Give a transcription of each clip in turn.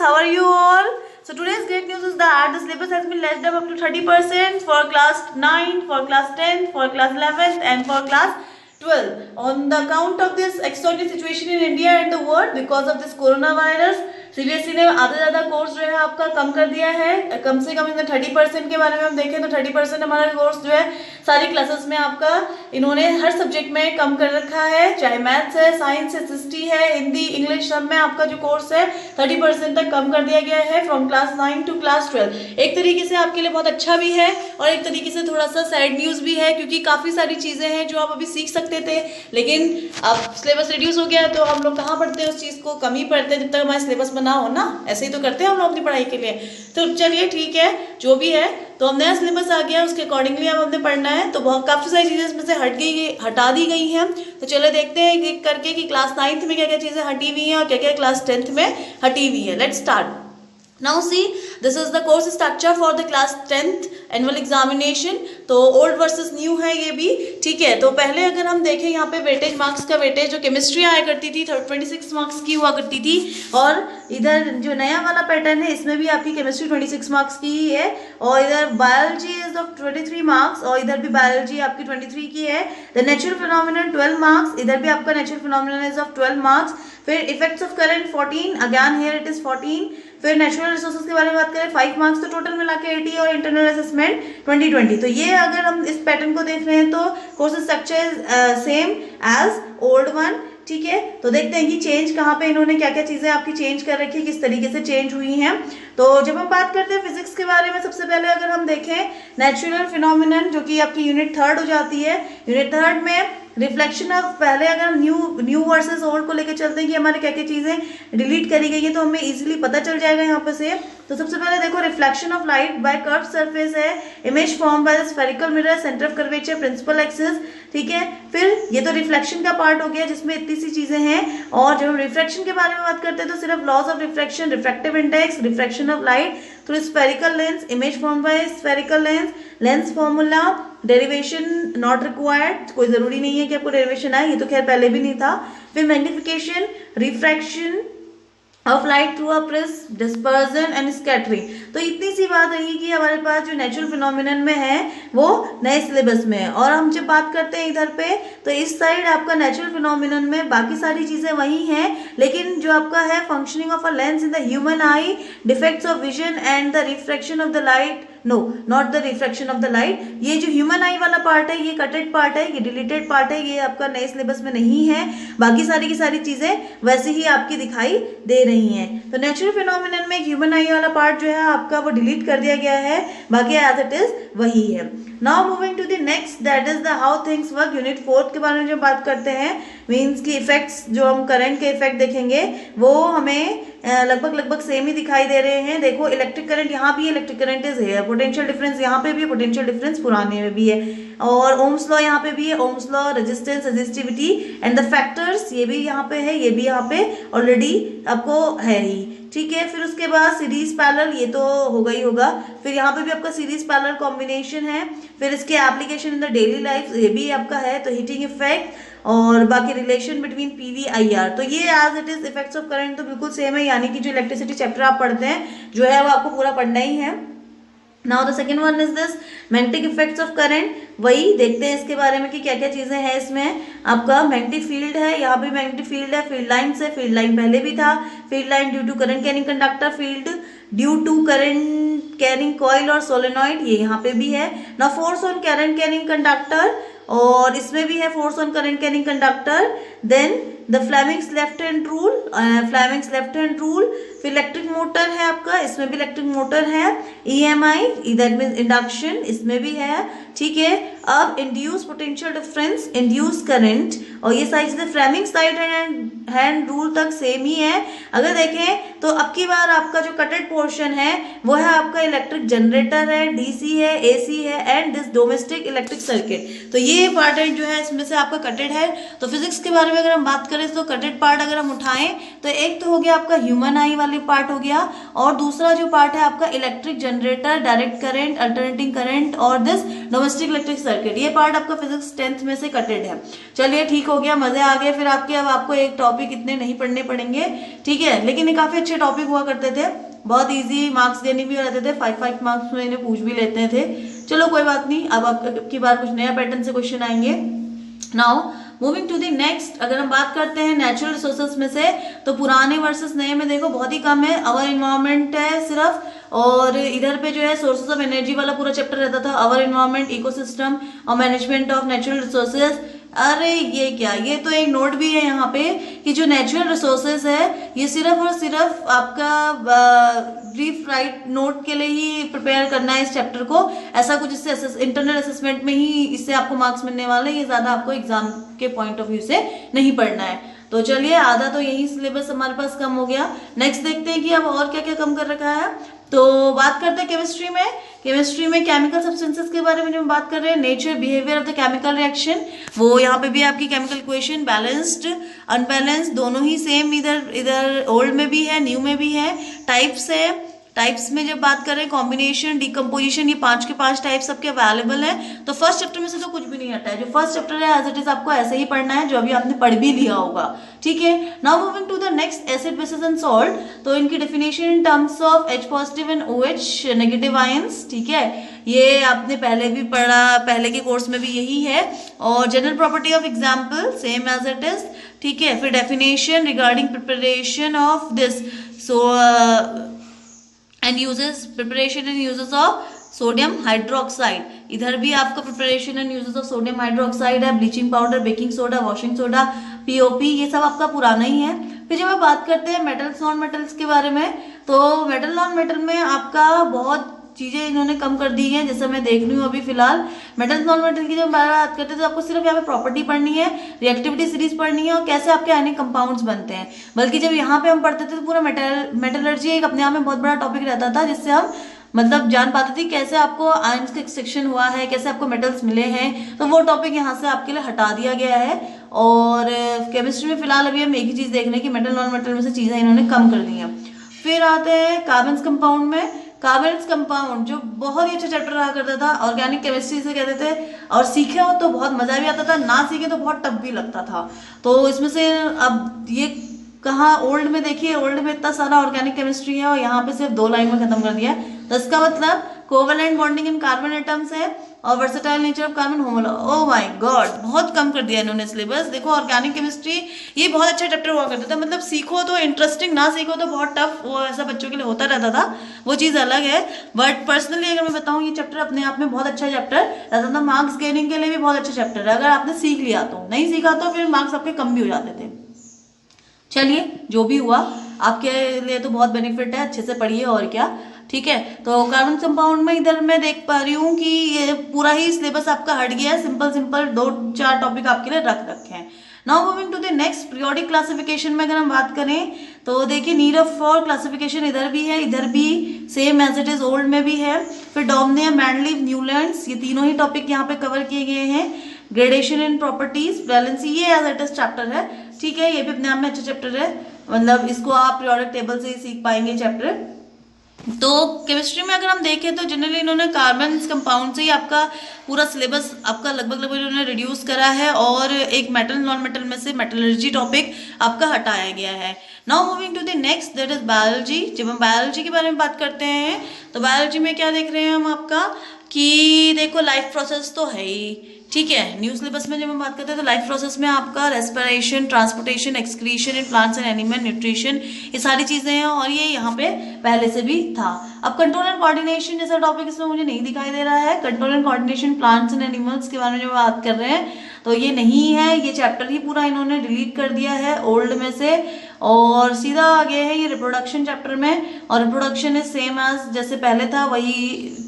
how are you all? So today's great news is that the syllabus has been less up to 30% for class 9, for class 10, for class 11th and for class 12. On the account of this extraordinary situation in India and the world because of this coronavirus, CBSE ने आधा ज़्यादा course जो है आपका कम कर दिया है। कम से कम इसमें 30% के बारे में हम देखें तो 30% हमारा कोर्स जो है सारी क्लासेस में आपका इन्होंने हर सब्जेक्ट में कम कर रखा है, चाहे मैथ्स है, साइंस है, हिस्ट्री है, हिंदी, इंग्लिश, सब में आपका जो कोर्स है 30% तक कम कर दिया गया है फ्रॉम क्लास 9 टू क्लास 12। एक तरीके से आपके लिए बहुत अच्छा भी है और एक तरीके से थोड़ा सा सैड न्यूज़ भी है, क्योंकि काफ़ी सारी चीज़ें हैं जो आप अभी सीख सकते थे, लेकिन अब सिलेबस रिड्यूस हो गया तो हम लोग कहाँ पढ़ते हैं उस चीज़ को, कम ही पढ़ते हैं जब तक हमारा सिलेबस बना हो ना। ऐसे ही तो करते हैं हम लोग अपनी पढ़ाई के लिए। तो चलिए ठीक है, जो भी है तो अब नया सिलेबस आ गया, उसके अकॉर्डिंगली अब हमने पढ़ना है। तो बहुत काफ़ी सारी चीज़ें इसमें से हटा दी गई हैं। तो चलो देखते हैं एक करके कि क्लास 9th में क्या क्या चीज़ें हटी हुई हैं और क्या क्या क्लास 10th में हटी हुई है। Let's start. Now see, this is the course structure for the class 10th annual examination। तो ओल्ड वर्सेस न्यू है ये भी, ठीक है। तो पहले अगर हम देखें यहाँ पे वेटेज मार्क्स का वेटेज जो केमिस्ट्री आया करती थी 26 मार्क्स की हुआ करती थी, और इधर जो नया वाला पैटर्न है इसमें भी आपकी केमिस्ट्री 26 मार्क्स की ही है, और इधर बायोलॉजी इज ऑफ 23 मार्क्स और इधर भी बायोलॉजी आपकी 23 की है। द नेचुरल फिनोमिनन 12 मार्क्स, इधर भी आपका natural phenomenon is of 12 marks. फिर effects of current 14, again here it is 14। फिर नेचुरल रिसोर्सेज के बारे में बात करें 5 मार्क्स, तो टोटल मिला के 80 और इंटरनल असेसमेंट 2020। तो ये अगर हम इस पैटर्न को देख रहे हैं तो course structure is same as old one, ठीक है। तो देखते हैं कि चेंज कहाँ पे इन्होंने क्या क्या चीजें आपकी चेंज कर रखी है, किस तरीके से चेंज हुई हैं। तो जब हम बात करते हैं फिजिक्स के बारे में, सबसे पहले अगर हम देखें नेचुरल फिनोमिनन जो कि आपकी यूनिट 3rd हो जाती है, यूनिट 3rd में रिफ्लेक्शन ऑफ, पहले अगर हम न्यू वर्सेस ओल्ड को लेकर चलते हैं कि हमारे क्या क्या चीजें डिलीट करी गई है तो हमें इजीली पता चल जाएगा यहाँ पे से। तो सबसे पहले देखो reflection of light by curve surface है, image form by the spherical mirror, centre of curvature, principal axis, ठीक है। फिर ये तो रिफ्लेक्शन का पार्ट हो गया जिसमें इतनी सी चीजें हैं। और जब हम रिफ्रैक्शन के बारे में बात करते हैं तो सिर्फ laws of refraction, refractive index, refraction of light through spherical lens, image form by spherical lens, lens formula, derivation not required, कोई जरूरी नहीं है कि आपको डेरिवेशन आए, ये तो खैर पहले भी नहीं था। फिर magnification, refraction of light through a prism, dispersion and scattering. तो इतनी सी बात रही कि हमारे पास जो नेचुरल फिनोमिनन में है वो नए सिलेबस में है। और हम जब बात करते हैं इधर पे तो इस साइड आपका नेचुरल फिनोमिनन में बाकी सारी चीजें वही हैं, लेकिन जो आपका है functioning of a lens in the human eye, defects of vision and the refraction of the light, no not the refraction of the light, ये जो ह्यूमन आई वाला पार्ट है ये कटेड पार्ट है, ये डिलीटेड पार्ट है, ये आपका नए सिलेबस में नहीं है। बाकी सारी की सारी चीजें वैसे ही आपकी दिखाई दे रही हैं। तो नेचुरल फिनोमिनन में ह्यूमन आई वाला पार्ट जो है आपका वो डिलीट कर दिया गया है, बाकी एज इट इज वही है। Now moving to the next, that is the how things work. Unit 4 के बारे में जब बात करते हैं, मीन्स की इफेक्ट्स, जो हम करंट के इफेक्ट देखेंगे वो हमें लगभग सेम ही दिखाई दे रहे हैं। देखो इलेक्ट्रिक करंट यहाँ भी है, इलेक्ट्रिक करंट इज है, पोटेंशियल डिफरेंस यहाँ पे भी है, पोटेंशियल डिफरेंस पुराने में भी है, और ओम्स लॉ यहाँ पे भी है, Ohm's law, resistance, resistivity and the factors, ये भी यहाँ पे है, ये भी यहाँ पे ऑलरेडी आपको है ही, ठीक है। फिर उसके बाद सीरीज पैरेलल, ये तो होगा ही होगा। फिर यहाँ पे भी आपका सीरीज पैरेलल कॉम्बिनेशन है। फिर इसके application in the daily life, ये भी आपका है। तो हीटिंग इफेक्ट और बाकी रिलेशन बिटवीन पीवी आईआर, तो ये as it is effects of current तो बिल्कुल सेम है, यानी कि जो इलेक्ट्रिसिटी चैप्टर आप पढ़ते हैं जो है वो आपको पूरा पढ़ना ही है। Now the second one is this magnetic effects of current. वही देखते हैं इसके बारे में कि क्या क्या चीजें हैं इसमें। आपका मैग्नेटिक फील्ड है, यहाँ भी मैग्नेटिक फील्ड है, फील्ड लाइन से, फील्ड लाइन पहले भी था, field line due to current carrying conductor, field due to current carrying coil और सोलेनॉइड, ये यहाँ पे भी है ना। Force on current carrying conductor, और इसमें भी है force on current carrying conductor. Then the Fleming's left hand rule, Fleming's left hand rule. फिर इलेक्ट्रिक मोटर है आपका, इसमें भी इलेक्ट्रिक मोटर है। EMI दैट मीन्स इंडक्शन, इसमें भी है, ठीक है। अब induce potential difference, induce current, और ये सारी चीजें फ्लेमिंग्स राइट हैंड रूल तक सेम ही है। अगर देखें तो अब की बार आपका जो कटेड पोर्शन है वो है आपका इलेक्ट्रिक जनरेटर है, DC है, AC है and this domestic electric circuit. तो ये पार्ट जो है इसमें से आपका कटेड है। तो फिजिक्स के बारे में अगर हम बात करें तो कटेड पार्ट अगर हम उठाएं तो एक तो हो गया आपका ह्यूमन आई वाले पार्ट हो गया, और दूसरा जो पार्ट है आपका electric generator, direct current, alternating current और दिस डोमेस्टिक इलेक्ट्रिक सर्किट, ये पार्ट आपका फिजिक्स 10th में से कटेड है। चलिए ठीक हो गया, मजे आ गए। फिर आपके अब आपको एक टॉपिक इतने नहीं पढ़ने पड़ेंगे, ठीक है, लेकिन ये काफी अच्छे टॉपिक हुआ करते थे, बहुत इजी, मार्क्स देने भी रहते थे, 5 मार्क्स में इन्हें पूछ भी लेते थे। चलो कोई बात नहीं, अब अब की बार कुछ नया पैटर्न से क्वेश्चन आएंगे। Now moving to the next, अगर हम बात करते हैं नेचुरल रिसोर्सेज में से, तो पुराने वर्सेस नए में देखो बहुत ही कम है, अवर इन्वायरमेंट है सिर्फ, और इधर पे जो है सोर्सेज ऑफ एनर्जी वाला पूरा चैप्टर रहता था, अवर इन्वायरमेंट, इकोसिस्टम और मैनेजमेंट ऑफ नेचुरल रिसोर्सेज। अरे ये क्या, ये तो एक नोट भी है यहाँ पे कि जो नेचुरल रिसोर्सेज है ये सिर्फ और सिर्फ आपका ब्रीफ राइट नोट के लिए ही प्रिपेयर करना है इस चैप्टर को, ऐसा कुछ इससे इंटरनल असेसमेंट में ही इससे आपको मार्क्स मिलने वाले, ये ज्यादा आपको एग्जाम के पॉइंट ऑफ व्यू से नहीं पढ़ना है। तो चलिए आधा तो यही सिलेबस हमारे पास कम हो गया। नेक्स्ट देखते हैं कि अब और क्या क्या कम कर रखा है। तो बात करते हैं केमिस्ट्री में। केमिस्ट्री में केमिकल सब्सटेंसेस के बारे में जो हम बात कर रहे हैं, nature behaviour of the chemical reaction, वो यहाँ पे भी आपकी केमिकल इक्वेशन बैलेंस्ड अनबैलेंस्ड दोनों ही सेम, इधर ओल्ड में भी है न्यू में भी है। टाइप्स है, टाइप्स में जब बात करें कॉम्बिनेशन, डिकम्पोजिशन, ये 5 के 5 टाइप्स सबके अवेलेबल हैं। तो फर्स्ट चैप्टर में से तो कुछ भी नहीं हटा है, जो फर्स्ट चैप्टर है एज इट इज आपको ऐसे ही पढ़ना है, जो अभी आपने पढ़ भी लिया होगा, ठीक है। Now moving to the next, acid bases and salt, तो इनकी definition in terms of H positive and OH negative ions, ठीक है, ये आपने पहले भी पढ़ा, पहले के कोर्स में भी यही है। और general property of example same as it is, ठीक है। फिर definition regarding preparation of this, so and uses, preparation and uses of sodium hydroxide, इधर भी आपका preparation and uses of sodium hydroxide है, bleaching powder, baking soda, washing soda, POP, ये सब आपका पुराना ही है। फिर जब आप बात करते हैं मेटल्स नॉन मेटल्स के बारे में, तो मेटल नॉन मेटल में आपका बहुत चीजें इन्होंने कम कर दी हैं, जैसे मैं देख रही हूँ अभी फिलहाल। मेटल्स नॉन मेटल की जब बात करते हैं तो आपको सिर्फ यहाँ पे प्रॉपर्टी पढ़नी है, रिएक्टिविटी सीरीज पढ़नी है और कैसे आपके आयनिक कंपाउंड्स बनते हैं। बल्कि जब यहाँ पे हम पढ़ते थे तो पूरा मेटलर्जी एक अपने आप में बहुत बड़ा टॉपिक रहता था, जिससे हम मतलब जान पाते थे कैसे आपको आयंस का एक्सट्रैक्शन हुआ है, कैसे आपको मेटल्स मिले हैं। तो वो टॉपिक यहाँ से आपके लिए हटा दिया गया है। और केमिस्ट्री में फिलहाल अभी हम एक ही चीज देख रहे हैं कि मेटल नॉन मेटल में से चीजें इन्होंने कम कर दी हैं। फिर आते हैं कार्बन्स कंपाउंड में। कार्बन्स कंपाउंड जो बहुत ही अच्छा चैप्टर रहा करता था, ऑर्गेनिक केमिस्ट्री से कहते थे, और सीखे हो तो बहुत मजा भी आता था, ना सीखे तो बहुत टफ भी लगता था। तो इसमें से अब ये कहाँ, ओल्ड में देखिए, ओल्ड में इतना सारा ऑर्गेनिक केमिस्ट्री है और यहाँ पे सिर्फ 2 लाइन में खत्म कर दिया। तो इसका मतलब covalent bonding in carbon atoms है और versatile nature of carbon homologue. Oh my God, बहुत कम कर दिया इन्होंने सिलेबस। देखो ऑर्गेनिक केमिस्ट्री ये बहुत अच्छा चैप्टर हुआ करता था, मतलब सीखो तो इंटरेस्टिंग, ना सीखो तो बहुत टफ, वो ऐसा बच्चों के लिए होता रहता था, वो चीज़ अलग है। बट पर्सनली अगर मैं बताऊँ, ये चैप्टर अपने आप में बहुत अच्छा चैप्टर रहता था, मार्क्स गेनिंग के लिए भी बहुत अच्छा चैप्टर है। अगर आपने सीख लिया तो, नहीं सीखा तो फिर मार्क्स आपके कम भी हो जाते थे। चलिए जो भी हुआ आपके लिए तो बहुत बेनिफिट है, अच्छे से पढ़िए और क्या, ठीक है। तो कार्बन कंपाउंड में इधर मैं देख पा रही हूँ कि ये पूरा ही सिलेबस आपका हट गया है, सिंपल 2-4 टॉपिक आपके लिए रख रखे हैं। Now moving to the next, periodic classification में अगर हम बात करें तो देखिए नीड ऑफ फॉर क्लासिफिकेशन इधर भी है, इधर भी same as it is old में भी है। फिर डोमनियम, मैंडलीव, न्यूलैंड्स, ये तीनों ही टॉपिक यहाँ पे कवर किए गए हैं। ग्रेडेशन इन प्रॉपर्टीज, वैलेंसी, ये एज इट इज चैप्टर है, ठीक है, ये भी अपने आप में अच्छा चैप्टर है, मतलब इसको आप पीरियोडिक टेबल से ही सीख पाएंगे चैप्टर। तो केमिस्ट्री में अगर हम देखें तो जनरली इन्होंने कार्बन कंपाउंड से ही आपका पूरा सिलेबस आपका लगभग इन्होंने रिड्यूस करा है, और एक मेटल नॉन मेटल में से मेटलर्जी टॉपिक आपका हटाया गया है। Now moving to the next, that is biology. जब हम बायोलॉजी के बारे में बात करते हैं तो बायोलॉजी में क्या देख रहे हैं हम आपका कि देखो लाइफ प्रोसेस तो है ही, ठीक है। न्यू सिलेबस में जब हम बात करते हैं तो लाइफ प्रोसेस में आपका respiration, transportation, excretion in plants and animal, nutrition, ये सारी चीजें हैं, और ये यहाँ पे पहले से भी था। अब कंट्रोल एंड कोऑर्डिनेशन जैसा टॉपिक इसमें मुझे नहीं दिखाई दे रहा है। Control and coordination plants and animals के बारे में जब बात कर रहे हैं तो ये नहीं है, ये चैप्टर ही पूरा इन्होंने डिलीट कर दिया है ओल्ड में से, और सीधा आगे है ये रिप्रोडक्शन चैप्टर में, और रिप्रोडक्शन इज सेम एज जैसे पहले था वही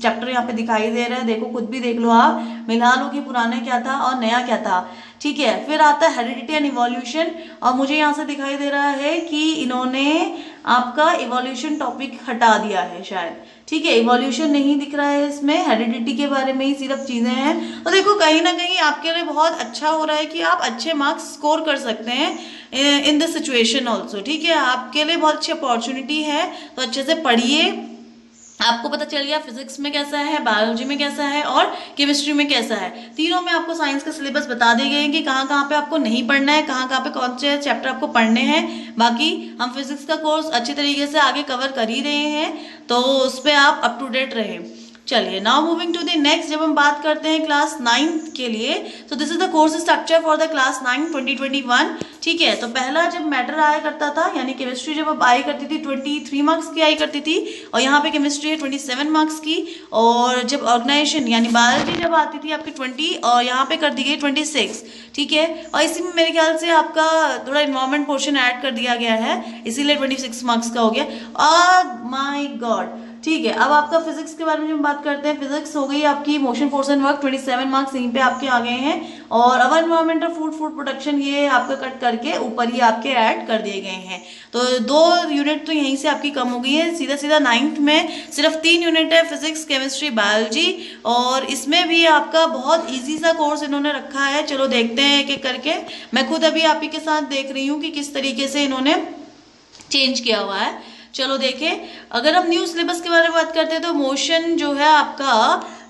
चैप्टर यहाँ पे दिखाई दे रहा है। देखो खुद भी देख लो आप, मिला लो कि पुराने क्या था और नया क्या था, ठीक है। फिर आता है हेरिडिटी एंड इवोल्यूशन, और मुझे यहाँ से दिखाई दे रहा है कि इन्होंने आपका इवोल्यूशन टॉपिक हटा दिया है शायद, ठीक है। इवोल्यूशन नहीं दिख रहा है इसमें, हेरिडिटी के बारे में ही सिर्फ चीजें हैं। तो देखो कहीं ना कहीं आपके लिए बहुत अच्छा हो रहा है कि आप अच्छे मार्क्स स्कोर कर सकते हैं इन दिस सिचुएशन ऑल्सो, ठीक है। आपके लिए बहुत अच्छी अपॉर्चुनिटी है, तो अच्छे से पढ़िए, आपको पता चल गया फिजिक्स में कैसा है, बायोलॉजी में कैसा है और केमिस्ट्री में कैसा है। तीनों में आपको साइंस का सिलेबस बता दिए गए हैं कि कहाँ कहाँ पे आपको नहीं पढ़ना है, कहाँ कहाँ पे कौन से चैप्टर आपको पढ़ने हैं। बाकी हम फिजिक्स का कोर्स अच्छी तरीके से आगे कवर कर ही रहे हैं, तो उस पर आप अप टू डेट रहें। चलिए now moving to the next, जब हम बात करते हैं क्लास 9 के लिए, तो this is the course structure for the class 9 2021। ठीक है, तो पहला जब मैटर आया करता था, यानी केमिस्ट्री जब अब आया करती थी 23 मार्क्स की आई करती थी, और यहाँ पे केमिस्ट्री है 27 मार्क्स की, और जब ऑर्गेनाइजेशन यानी बायोलॉजी जब आती थी आपकी 20 और यहाँ पे कर दी गई 26। ठीक है, और इसी में मेरे ख्याल से आपका थोड़ा इन्वायरमेंट पोर्शन ऐड कर दिया गया है, इसीलिए 26 मार्क्स का हो गया। माय गॉड, ठीक है। अब आपका फिजिक्स के बारे में जब बात करते हैं, फिजिक्स हो गई आपकी motion force and work 27 marks यहीं पे आपके आ गए हैं, और अवर एनवायरमेंट और फूड प्रोडक्शन ये आपका कट करके ऊपर ही आपके ऐड कर दिए गए हैं। तो 2 यूनिट तो यहीं से आपकी कम हो गई है। सीधा सीधा 9th में सिर्फ 3 यूनिट है, फिजिक्स, केमिस्ट्री, बायोलॉजी, और इसमें भी आपका बहुत ईजी सा कोर्स इन्होंने रखा है। चलो देखते हैं एक एक करके। मैं खुद अभी आप ही के साथ देख रही हूँ कि किस तरीके से इन्होंने चेंज किया हुआ है। चलो देखें, अगर हम न्यू सिलेबस के बारे में बात करते हैं तो मोशन जो है आपका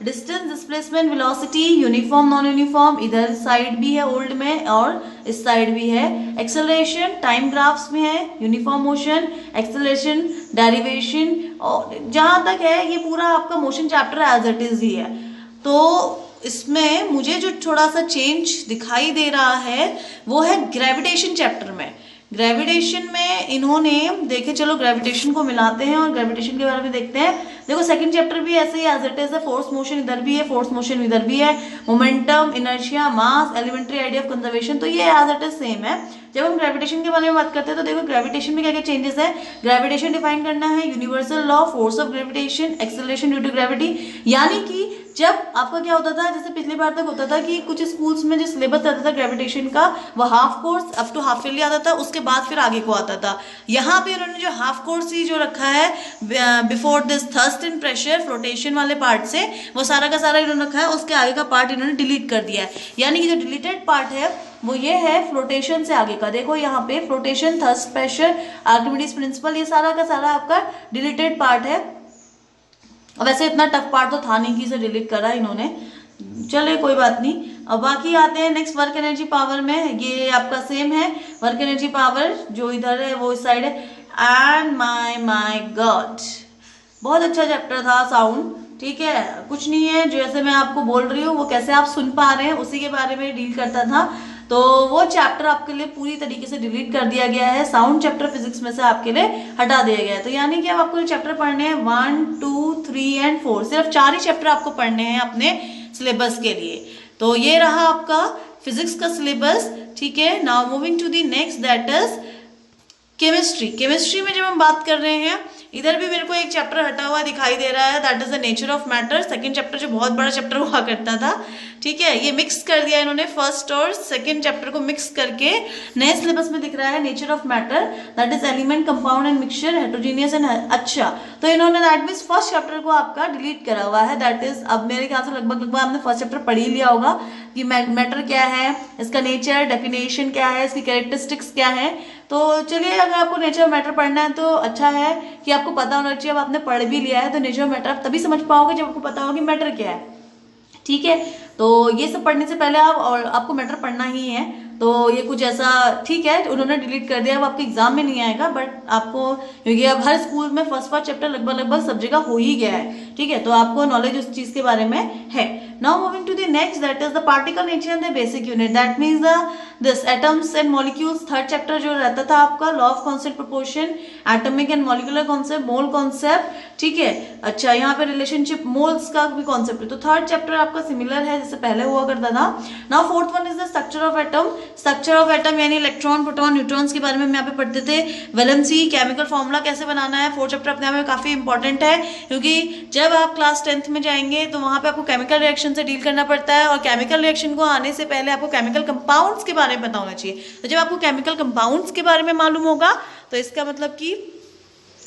distance, displacement, velocity, uniform, non uniform, इधर साइड भी है ओल्ड में और इस साइड भी है। एक्सेलरेशन टाइम ग्राफ्स में है, यूनिफॉर्म मोशन, एक्सेलरेशन, डेरिवेशन, और जहां तक है ये पूरा आपका motion chapter as it is ही है। तो इसमें मुझे जो थोड़ा सा चेंज दिखाई दे रहा है वो है ग्रेविटेशन चैप्टर में। ग्रेविटेशन में इन्होंने देखे, चलो ग्रेविटेशन को मिलाते हैं और ग्रेविटेशन के बारे में देखते हैं। देखो सेकंड चैप्टर भी ऐसे ही एज इट इज है, फोर्स मोशन इधर भी है, फोर्स मोशन इधर भी है, momentum, inertia, mass, elementary idea of conservation, तो ये एज इट इज सेम है। जब हम ग्रेविटेशन के बारे में बात करते हैं तो देखो ग्रेविटेशन में क्या क्या चेंजेस है। ग्रेविटेशन डिफाइन करना है, universal law, force of gravitation, acceleration due to gravity. यानी कि जब आपका क्या होता था, जैसे पिछली बार तक होता था कि कुछ स्कूल्स में जो सिलेबस आता था ग्रेविटेशन का वो half course up to half yearly आता था, उसके बाद फिर आगे को आता था। यहाँ पे उन्होंने जो हाफ कोर्स ही जो रखा है before this thrust and pressure flotation वाले पार्ट से, वो सारा का सारा इन्होंने रखा है, उसके आगे का पार्ट इन्होंने डिलीट कर दिया है। यानी कि जो डिलीटेड पार्ट है वो ये है फ्लोटेशन से आगे का। देखो यहाँ पे flotation, thrust pressure, Archimedes principle, ये सारा का सारा आपका डिलीटेड पार्ट है। वैसे इतना टफ पार्ट तो था नहीं कि इसे डिलीट करा इन्होंने, चले कोई बात नहीं। अब बाकी आते हैं नेक्स्ट वर्क एनर्जी पावर में, ये आपका सेम है। वर्क एनर्जी पावर जो इधर है वो इस साइड है। एंड माय गॉड, बहुत अच्छा चैप्टर था साउंड। ठीक है, कुछ नहीं है, जैसे मैं आपको बोल रही हूँ वो कैसे आप सुन पा रहे हैं उसी के बारे में डील करता था। तो वो चैप्टर आपके लिए पूरी तरीके से डिलीट कर दिया गया है, साउंड चैप्टर फिजिक्स में से आपके लिए हटा दिया गया है। तो यानी कि अब आपको ये चैप्टर पढ़ने हैं 1, 2, 3 एंड 4, सिर्फ 4 ही चैप्टर आपको पढ़ने हैं अपने सिलेबस के लिए। तो ये रहा आपका फिजिक्स का सिलेबस। ठीक है, now moving to the next, that is chemistry. Chemistry में जब हम बात कर रहे हैं, इधर भी मेरे को एक चैप्टर हटा हुआ दिखाई दे रहा है, that is the nature of matter. Second chapter जो बहुत बड़ा चैप्टर हुआ करता था, ठीक है, ये मिक्स कर दिया इन्होंने, फर्स्ट और सेकंड चैप्टर को मिक्स करके नए सिलेबस में दिख रहा है nature of matter, that is element, compound and mixture, heterogeneous and अच्छा। तो इन्होंने दैट मीन्स फर्स्ट चैप्टर को आपका डिलीट करा हुआ है, दैट इज अब मेरे ख्याल से लगभग आपने फर्स्ट चैप्टर पढ़ ही लिया होगा कि मैटर क्या है, इसका नेचर, डेफिनेशन क्या है, इसकी कैरेक्टरिस्टिक्स क्या है। तो चलिए, अगर आपको नेचर ऑफ मैटर पढ़ना है तो अच्छा है कि आपको पता होना चाहिए। अब आपने पढ़ भी लिया है तो नेचर ऑफ मैटर आप तभी समझ पाओगे जब आपको पता होगा कि मैटर क्या है। ठीक है, तो ये सब पढ़ने से पहले आपको मैटर पढ़ना ही है। तो ये कुछ ऐसा, ठीक है, उन्होंने डिलीट कर दिया, अब आपके एग्जाम में नहीं आएगा, बट आपको, क्योंकि अब हर स्कूल में फर्स्ट चैप्टर लगभग सब जगह हो ही गया है। ठीक है, तो आपको नॉलेज उस चीज के बारे में है। Now moving to the next, that is the particle nature and the basic unit, that means this atoms and molecules. Third chapter जो रहता था आपका law of concept, proportion, atomic and molecular concept, mole concept. ठीक है, अच्छा, यहाँ पे relationship moles का भी कॉन्सेप्ट है। तो थर्ड चैप्टर आपका सिमिलर है जैसे पहले हुआ करता था। Now fourth one is the structure of atom. Structure of atom यानी इलेक्ट्रॉन, प्रोटॉन, न्यूट्रॉन्स के बारे में हम यहाँ पे पढ़ते थे। वैलेंसी, केमिकल फॉर्मूला कैसे बनाना है। फोर्थ चैप्टर अपने आप में काफी इंपॉर्टेंट है, क्योंकि जब आप क्लास 10th में जाएंगे तो वहां पे आपको केमिकल रिएक्शन से डील करना पड़ता है, और केमिकल रिएक्शन को आने से पहले आपको केमिकल कंपाउंड्स के बारे में पता होना चाहिए। तो जब आपको केमिकल कंपाउंड्स के बारे में मालूम होगा तो इसका मतलब कि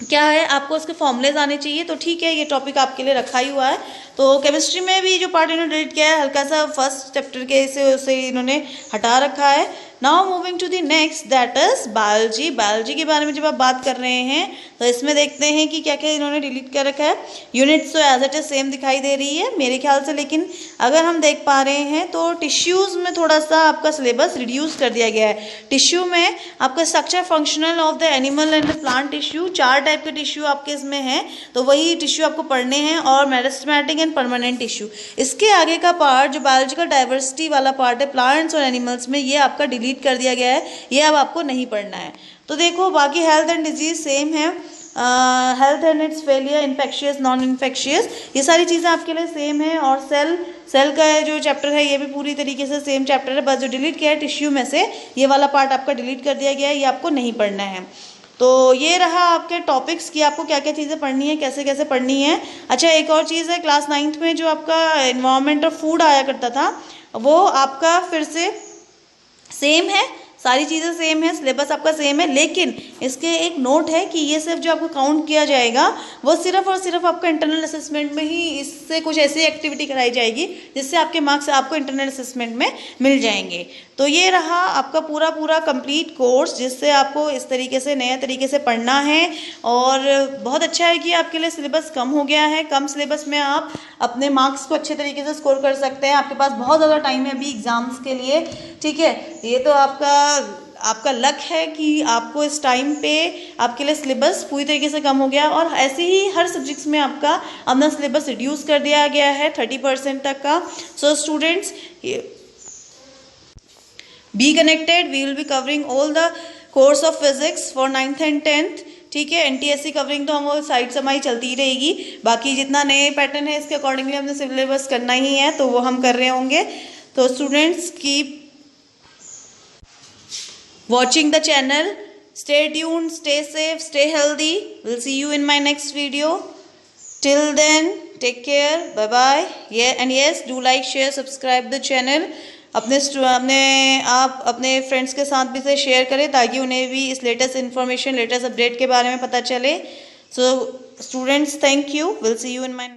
क्या है, आपको उसके फॉर्मूलेज आने चाहिए। तो ठीक है, ये टॉपिक आपके लिए रखा ही हुआ है। तो केमिस्ट्री में भी जो पार्ट इन्होंने डिलीट किया है हल्का सा, फर्स्ट चैप्टर के उसे इन्होंने हटा रखा है। Now moving to the next, that is biology. Biology के बारे में जब आप बात कर रहे हैं तो इसमें देखते हैं कि क्या क्या इन्होंने डिलीट कर रखा है। यूनिट्स तो एज इट इज सेम दिखाई दे रही है मेरे ख्याल से, लेकिन अगर हम देख पा रहे हैं तो टिश्यूज़ में थोड़ा सा आपका सिलेबस रिड्यूस कर दिया गया है। टिश्यू में आपका structure functional of the animal and the plant tissue, 4 type के टिश्यू आपके इसमें हैं, तो वही टिश्यू आपको पढ़ने हैं, और मेरिस्टेमेटिक एंड परमानेंट टिश्यू। इसके आगे का पार्ट जो बायोलॉजिकल डाइवर्सिटी वाला पार्ट है प्लांट्स और एनिमल्स में, ये आपका डिलीट कर दिया गया है, ये अब आपको नहीं पढ़ना है। तो देखो बाकी हेल्थ एंड डिजीज सेम है, health and it's failure, infectious non infectious, ये सारी चीज़ें आपके लिए सेम है। और सेल का जो चैप्टर है ये भी पूरी तरीके से सेम चैप्टर है, बस जो डिलीट किया है टिश्यू में से ये वाला पार्ट आपका डिलीट कर दिया गया है, ये आपको नहीं पढ़ना है। तो ये रहा आपके टॉपिक्स कि आपको क्या क्या चीज़ें पढ़नी है, कैसे कैसे पढ़नी है। अच्छा एक और चीज़ है, क्लास 9th में जो आपका एनवायरनमेंट ऑफ फूड आया करता था वो आपका फिर से सेम है, सारी चीज़ें सेम है, सिलेबस आपका सेम है, लेकिन इसके एक नोट है कि ये सिर्फ जो आपको काउंट किया जाएगा वो सिर्फ और सिर्फ आपका इंटरनल असेसमेंट में ही इससे कुछ ऐसी एक्टिविटी कराई जाएगी जिससे आपके मार्क्स आपको इंटरनल असेसमेंट में मिल जाएंगे। तो ये रहा आपका पूरा कंप्लीट कोर्स जिससे आपको इस तरीके से नए तरीके से पढ़ना है। और बहुत अच्छा है कि आपके लिए सिलेबस कम हो गया है, कम सिलेबस में आप अपने मार्क्स को अच्छे तरीके से स्कोर कर सकते हैं। आपके पास बहुत ज़्यादा टाइम है अभी एग्ज़ाम्स के लिए, ठीक है। ये तो आपका लक है कि आपको इस टाइम पे आपके लिए सिलेबस पूरी तरीके से कम हो गया, और ऐसे ही हर सब्जेक्ट्स में आपका अपना सिलेबस रिड्यूस कर दिया गया है 30% तक का। So students be connected, we will be covering all the course of physics for 9th and 10th, ठीक है। NTSC कवरिंग तो हम साइड से हमारी चलती ही रहेगी, बाकी जितना नए पैटर्न है इसके अकॉर्डिंगली हमने सिलेबस करना ही है तो वो हम कर रहे होंगे। तो students keep watching the channel, stay tuned, stay safe, stay healthy, we'll see you in my next video. Till then take care, bye bye. Yeah, and yes, do like, share, subscribe the channel. आप अपने friends के साथ भी से share करें ताकि उन्हें भी इस लेटेस्ट इन्फॉर्मेशन, लेटेस्ट अपडेट के बारे में पता चले। So students thank you, will see you in my